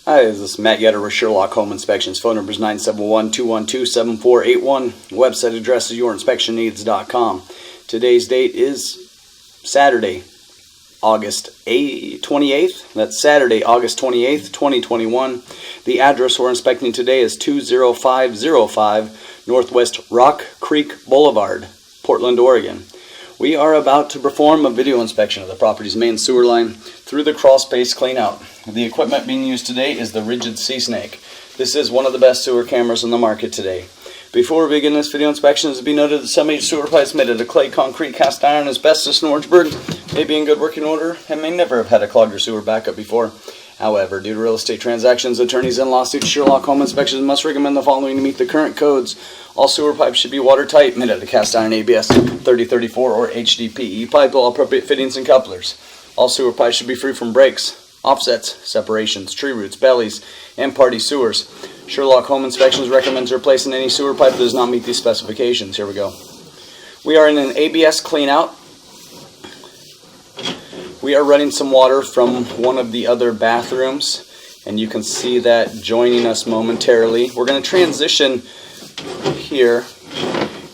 Hi, this is Matt Yetter with Sherlock Home Inspections. Phone number is 971-212-7481. Website address is yourinspectionneeds.com. Today's date is Saturday, August 28th. That's Saturday, August 28th, 2021. The address we're inspecting today is 20505 Northwest Rock Creek Boulevard, Portland, Oregon. We are about to perform a video inspection of the property's main sewer line through the crawl space cleanout. The equipment being used today is the Rigid Sea Snake. This is one of the best sewer cameras on the market today. Before we begin this video inspection, it is to be noted that some sewer pipes made out of clay, concrete, cast iron, asbestos, and Orangeburg may be in good working order and may never have had a clogged or sewer backup before. However, due to real estate transactions, attorneys, and lawsuits, Sherlock Home Inspections must recommend the following to meet the current codes. All sewer pipes should be watertight, made out of cast iron ABS 3034 or HDPE pipe with all appropriate fittings and couplers. All sewer pipes should be free from breaks, offsets, separations, tree roots, bellies, and party sewers. Sherlock Home Inspections recommends replacing any sewer pipe that does not meet these specifications. Here we go. We are in an ABS cleanout. We are running some water from one of the other bathrooms, and you can see that joining us momentarily. We're going to transition here,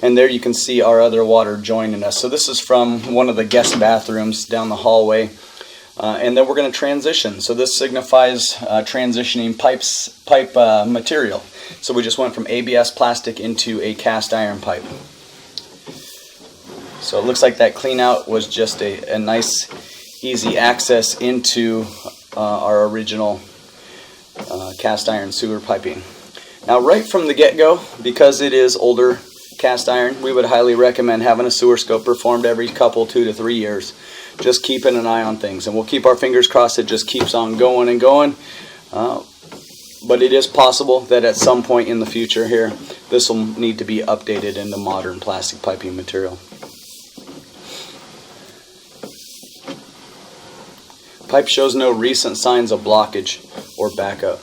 and there you can see our other water joining us. So this is from one of the guest bathrooms down the hallway, and then we're going to transition. So this signifies transitioning pipe material. So we just went from ABS plastic into a cast iron pipe. So it looks like that clean out was just a nice easy access into our original cast iron sewer piping. Now right from the get-go, because it is older cast iron, we would highly recommend having a sewer scope performed every 2 to 3 years. Just keeping an eye on things, and we'll keep our fingers crossed it just keeps on going and going. But it is possible that at some point in the future here, this will need to be updated into modern plastic piping material. Pipe shows no recent signs of blockage or backup.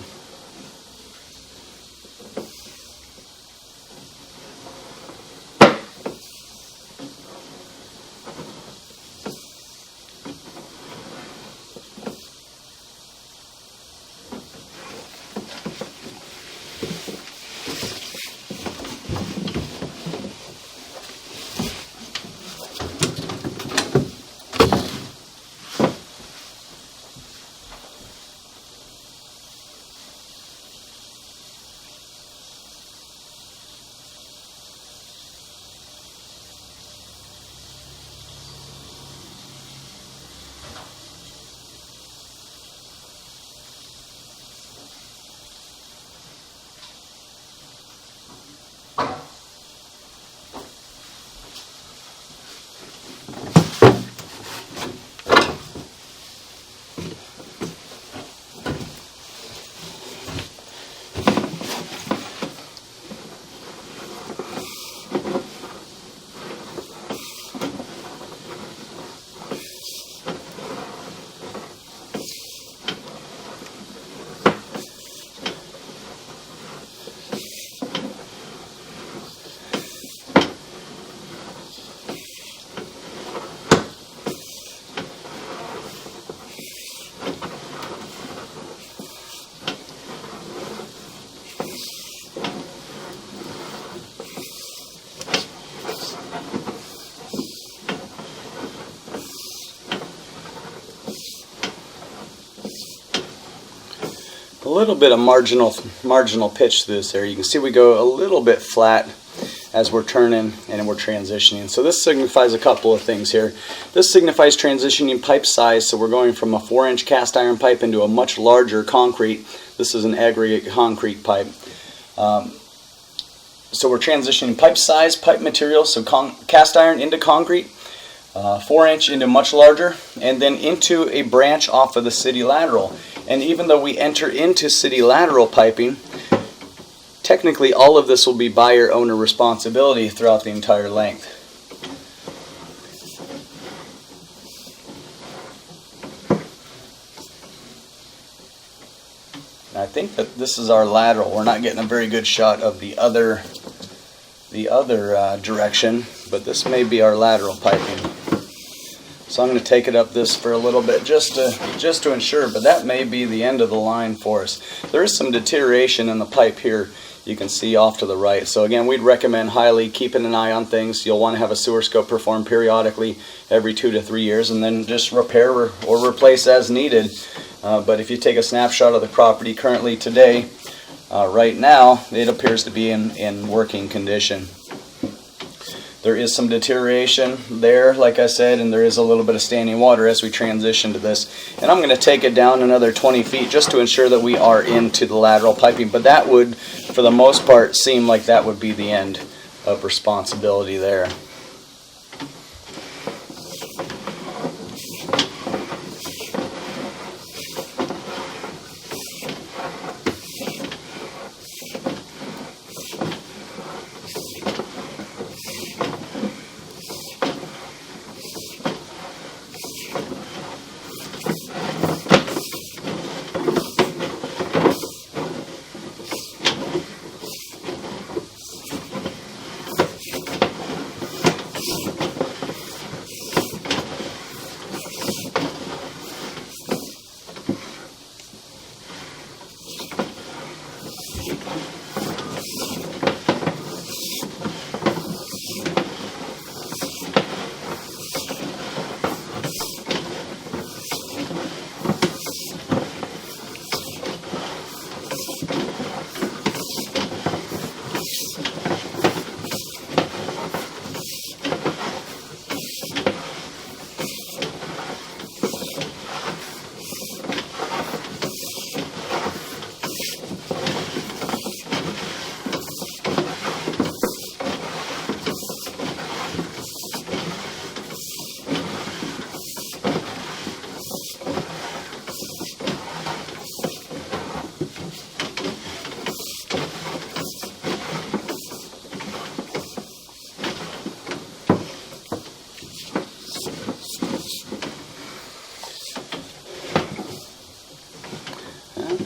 A little bit of marginal pitch to this there. You can see we go a little bit flat as we're turning and we're transitioning. So this signifies a couple of things here. This signifies transitioning pipe size, so we're going from a 4-inch cast iron pipe into a much larger concrete. This is an aggregate concrete pipe. So we're transitioning pipe size, pipe material, so cast iron into concrete, 4-inch into much larger, and then into a branch off of the city lateral. And even though we enter into city lateral piping, technically all of this will be buyer-owner responsibility throughout the entire length. And I think that this is our lateral. We're not getting a very good shot of the other direction, but this may be our lateral piping. So I'm going to take it up this for a little bit just to ensure, but that may be the end of the line for us. There is some deterioration in the pipe here, you can see off to the right. So again, we'd recommend highly keeping an eye on things. You'll want to have a sewer scope performed periodically every 2 to 3 years, and then just repair or replace as needed. But if you take a snapshot of the property currently today, right now, it appears to be in working condition. There is some deterioration there, like I said, and there is a little bit of standing water as we transition to this. And I'm going to take it down another 20 feet just to ensure that we are into the lateral piping. But that would, for the most part, seem like that would be the end of responsibility there.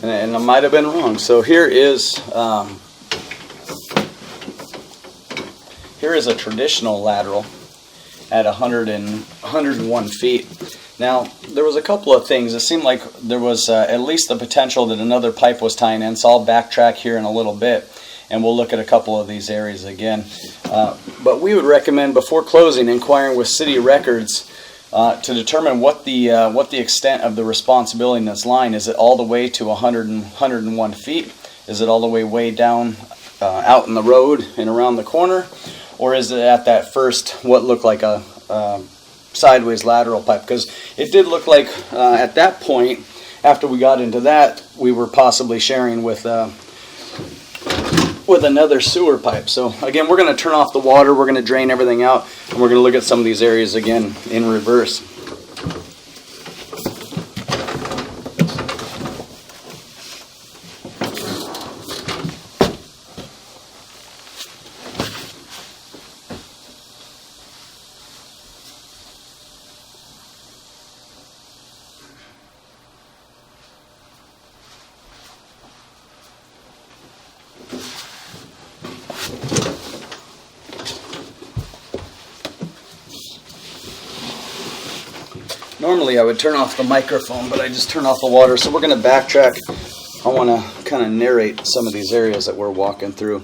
And I might have been wrong. So here is a traditional lateral at 101 feet. Now, there was a couple of things. It seemed like there was at least the potential that another pipe was tying in, so I'll backtrack here in a little bit, and we'll look at a couple of these areas again. But we would recommend, before closing, inquiring with city records to determine what the extent of the responsibility in this line. Is it all the way to 101 feet? Is it all the way down out in the road and around the corner? Or is it at that first, what looked like a sideways lateral pipe? Because it did look like at that point, after we got into that, we were possibly sharing with another sewer pipe. So again, we're going to turn off the water, we're going to drain everything out, and we're going to look at some of these areas again in reverse. Normally I would turn off the microphone, but I just turned off the water, so we're going to backtrack. I want to kind of narrate some of these areas that we're walking through.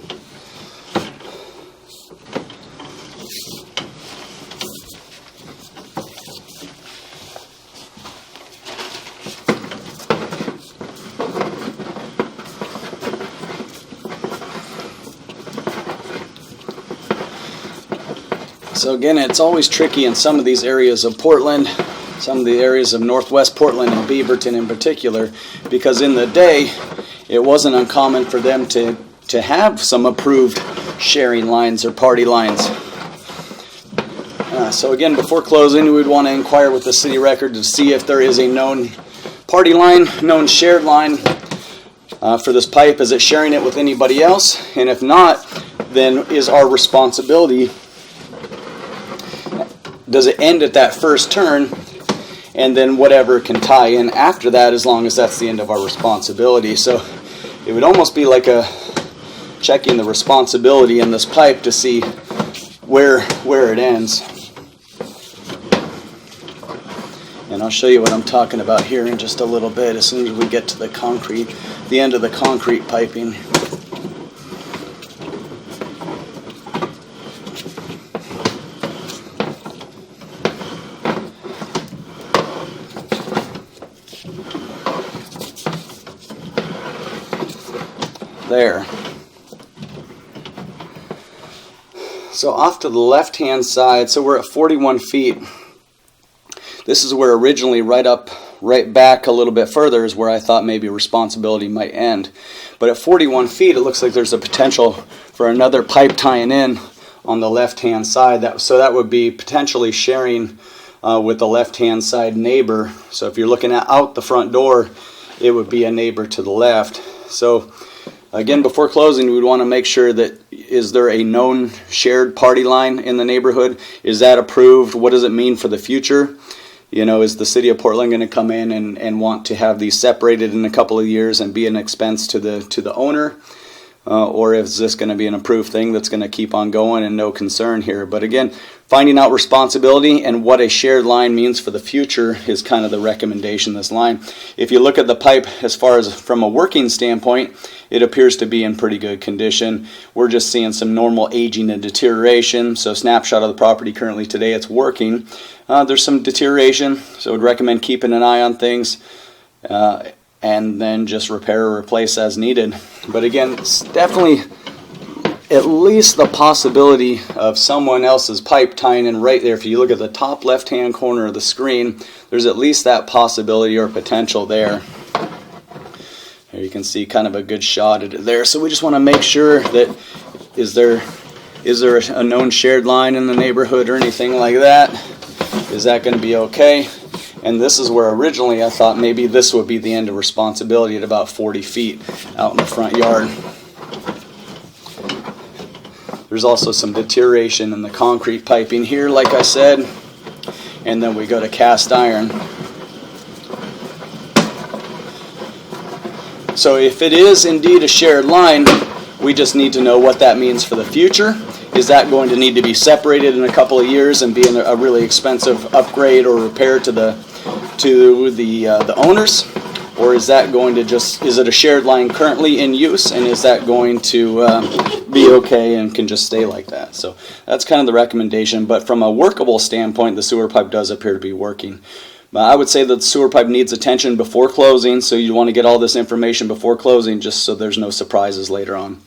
So again, it's always tricky in some of these areas of Portland, some of the areas of Northwest Portland and Beaverton in particular, because in the day it wasn't uncommon for them to have some approved sharing lines or party lines. So again, before closing, we would want to inquire with the city record to see if there is a known party line, known shared line for this pipe. Is it sharing it with anybody else? And if not, then is our responsibility, does it end at that first turn, and then whatever can tie in after that, as long as that's the end of our responsibility? So it would almost be like a checking the responsibility in this pipe to see where it ends. And I'll show you what I'm talking about here in just a little bit as soon as we get to the concrete, the end of the concrete piping. There. So off to the left hand side, so we're at 41 feet. This is where originally right back a little bit further is where I thought maybe responsibility might end. But at 41 feet it looks like there's a potential for another pipe tying in on the left hand side. So that would be potentially sharing with the left hand side neighbor. So if you're looking at out the front door, it would be a neighbor to the left. So again, before closing, we would want to make sure that, is there a known shared party line in the neighborhood? Is that approved? What does it mean for the future? You know, is the city of Portland going to come in and want to have these separated in a couple of years and be an expense to the owner? Or is this going to be an approved thing that's going to keep on going and no concern here? But again, finding out responsibility and what a shared line means for the future is kind of the recommendation, this line. If you look at the pipe as far as from a working standpoint, it appears to be in pretty good condition. We're just seeing some normal aging and deterioration. So snapshot of the property currently today, it's working. There's some deterioration, so I would recommend keeping an eye on things. And then just repair or replace as needed. But again, it's definitely at least the possibility of someone else's pipe tying in right there. If you look at the top left hand corner of the screen, there's at least that possibility or potential there. There you can see kind of a good shot at it there. So we just want to make sure that is there a known shared line in the neighborhood or anything like that? Is that going to be okay? And this is where originally I thought maybe this would be the end of responsibility at about 40 feet out in the front yard. There's also some deterioration in the concrete piping here, like I said. And then we go to cast iron. So if it is indeed a shared line, we just need to know what that means for the future. Is that going to need to be separated in a couple of years and be a really expensive upgrade or repair to the owners? Or is that going to is it a shared line currently in use, and is that going to be okay and can just stay like that? So that's kind of the recommendation. But from a workable standpoint, the sewer pipe does appear to be working. But I would say that the sewer pipe needs attention before closing, so you want to get all this information before closing just so there's no surprises later on.